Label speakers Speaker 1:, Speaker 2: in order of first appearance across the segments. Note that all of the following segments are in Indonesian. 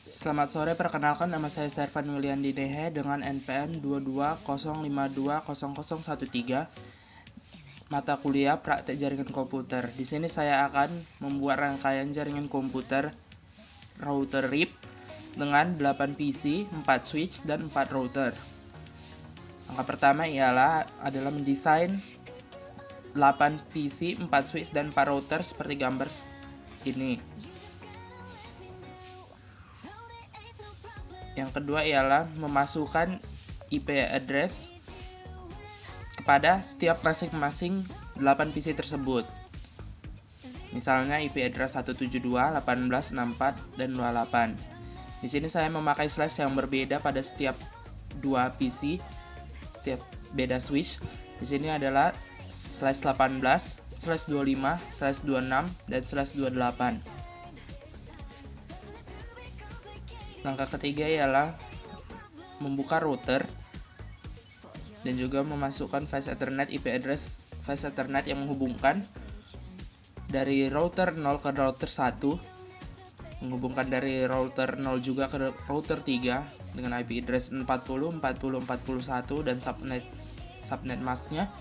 Speaker 1: Selamat sore, perkenalkan nama saya Servan William Dinehe dengan NPM 220520013, mata kuliah praktek jaringan komputer. Di sini saya akan membuat rangkaian jaringan komputer router RIP dengan 8 PC, 4 switch, dan 4 router. Langkah pertama adalah mendesain 8 PC, 4 switch, dan 4 router seperti gambar ini. Yang kedua ialah memasukkan IP address kepada setiap masing-masing 8 PC tersebut. Misalnya IP address 172.18.64 dan 28. Di sini saya memakai slash yang berbeda pada setiap 2 PC, setiap beda switch. Di sini adalah slash 18, slash 25, slash 26, dan slash 28. Langkah ketiga ialah membuka router dan juga memasukkan flash Ethernet IP address flash Ethernet yang menghubungkan dari router 0 ke router 1, menghubungkan dari router 0 juga ke router 3 dengan IP address 40, 40, 41 dan subnet masknya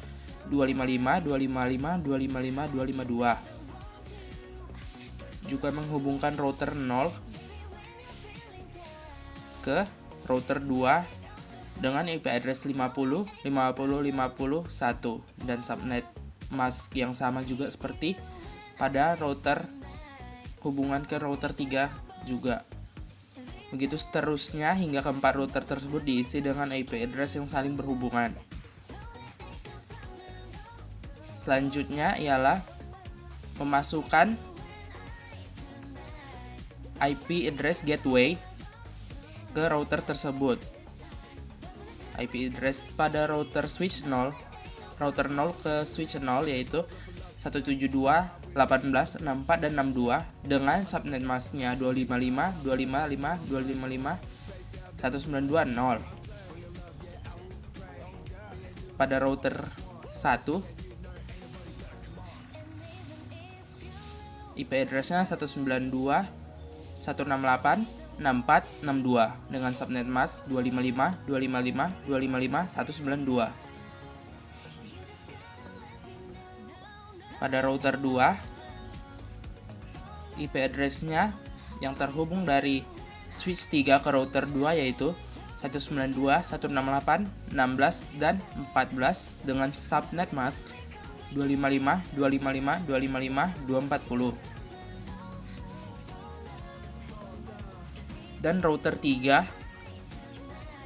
Speaker 1: 255, 255, 255, 252. Juga menghubungkan router 0 ke router 2 dengan IP address 50, 50, 51 dan subnet mask yang sama juga seperti pada router hubungan ke router 3 juga. Begitu seterusnya hingga keempat router tersebut diisi dengan IP address yang saling berhubungan. Selanjutnya ialah memasukkan IP address gateway ke router tersebut. IP address pada router switch 0, router 0 ke switch 0 yaitu 172.18.64 dan 62 dengan subnet masknya 255, 255, 255, 1920. Pada router 1 IP addressnya 192.168.64.62 dengan subnet mask 255, 255, 255, 192. Pada router 2, IP address-nya yang terhubung dari switch 3 ke router 2 yaitu 192, 168, 16, dan 14 dengan subnet mask 255, 255, 255, 240. Dan router 3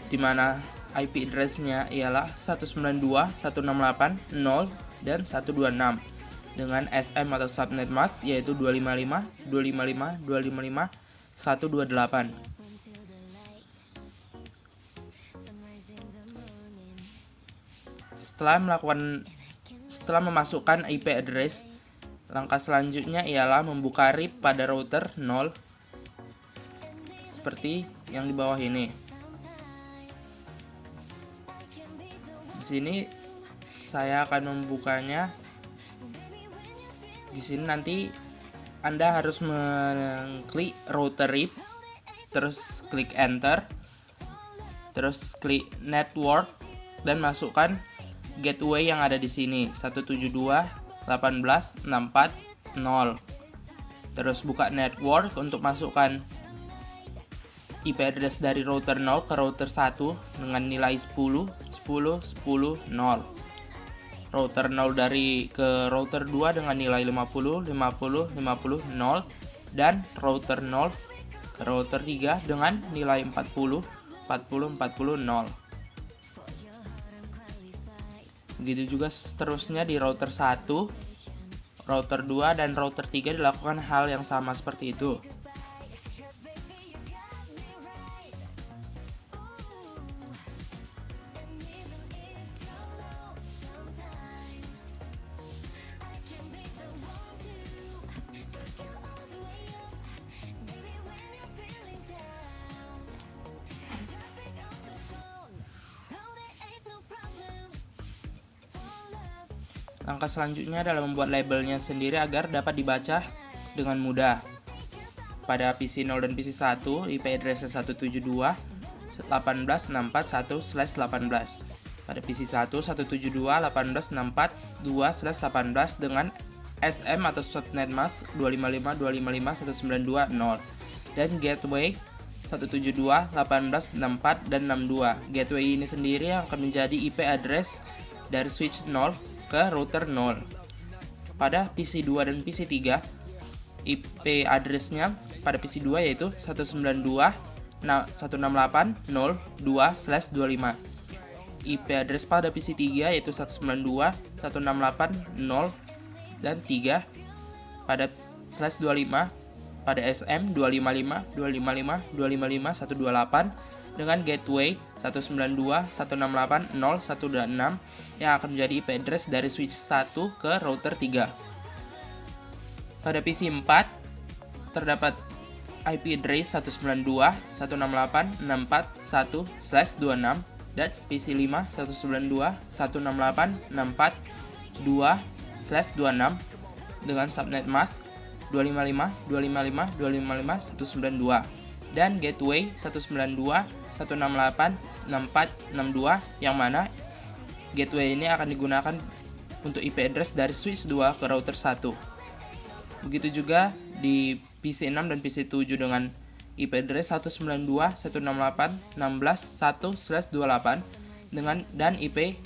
Speaker 1: di mana IP address-nya ialah 192.168.0 dan 126 dengan SM atau subnet mask yaitu 255, 255, 255, 128. Setelah memasukkan IP address, langkah selanjutnya ialah membuka RIP pada router 0 seperti yang di bawah ini. Di sini saya akan membukanya. Di sini nanti Anda harus mengklik router RIP, terus klik enter, terus klik network dan masukkan gateway yang ada di sini 172.18.64.0. Terus buka network untuk masukkan IP address dari router 0 ke router 1 dengan nilai 10, 10, 10, 0. Router 0 ke router 2 dengan nilai 50, 50, 50, 0. Dan router 0 ke router 3 dengan nilai 40, 40, 40, 0. Begitu juga seterusnya di router 1, router 2, dan router 3 dilakukan hal yang sama seperti itu. Langkah selanjutnya adalah membuat labelnya sendiri agar dapat dibaca dengan mudah. pada PC 0 dan PC 1 IP address 172.18.64.1/18. Pada PC 1 172.18.64.2/18 dengan SM atau subnet mask 255.255.192.0 dan gateway 172.18.64 dan 62. Gateway ini sendiri yang akan menjadi IP address dari switch 0 ke router 0. Pada PC 2 dan PC 3 IP address-nya pada PC 2 yaitu 192.168.0.2/25. IP address pada PC 3 yaitu 192.168.0 dan 3 pada /25 pada SM 255.255.255.128 dengan gateway 192.168.0.1.6 yang akan menjadi IP address dari switch 1 ke router 3. Pada PC 4 terdapat IP address 192.168.64.1/26 dan PC 5 192.168.64.2/26 dengan subnet mask 255.255.255.192 dan gateway 192.168.64.62 yang mana gateway ini akan digunakan untuk IP address dari switch 2 ke router 1. Begitu juga di PC 6 dan PC 7 dengan IP address 192.168.16.1/28 dengan dan IP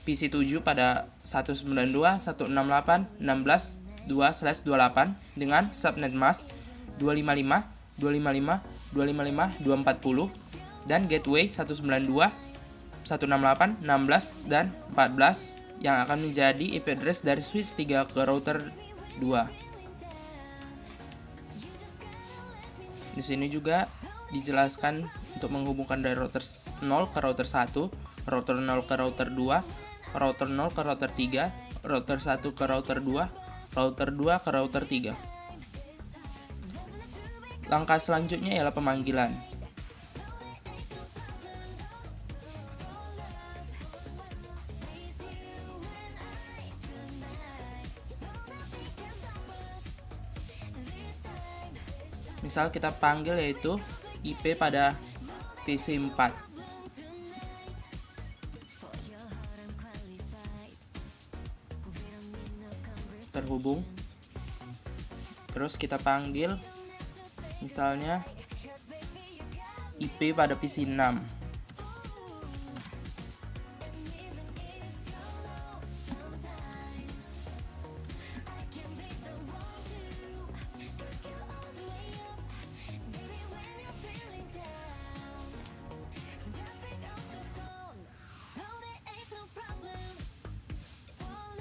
Speaker 1: PC 7 pada 192.168.16.2/28 dengan subnet mask 255.255.255.240 dan gateway 192.168.16 dan 14 yang akan menjadi IP address dari switch 3 ke router 2. Di sini juga dijelaskan untuk menghubungkan dari router 0 ke router 1, router 0 ke router 2, router 0 ke router 3, router 1 ke router 2, router 2 ke router 3. Langkah selanjutnya ialah pemanggilan. Misal kita panggil yaitu IP pada PC 4. Terhubung. Terus kita panggil misalnya IP pada PC 6.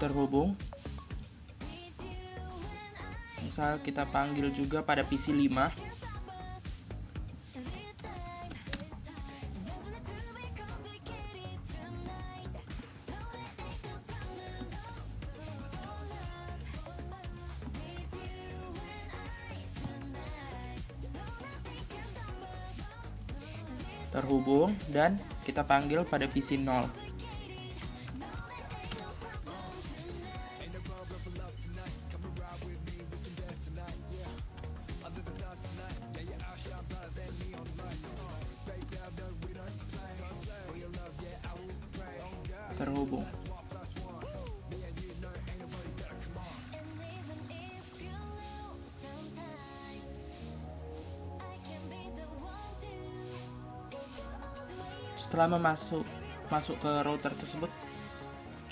Speaker 1: Terhubung. Misal kita panggil juga pada PC 5. Terhubung dan kita panggil pada PC 0. Terhubung. Setelah masuk ke router tersebut,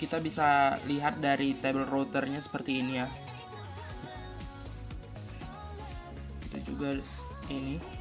Speaker 1: kita bisa lihat dari tabel routernya seperti ini ya. Itu juga ini.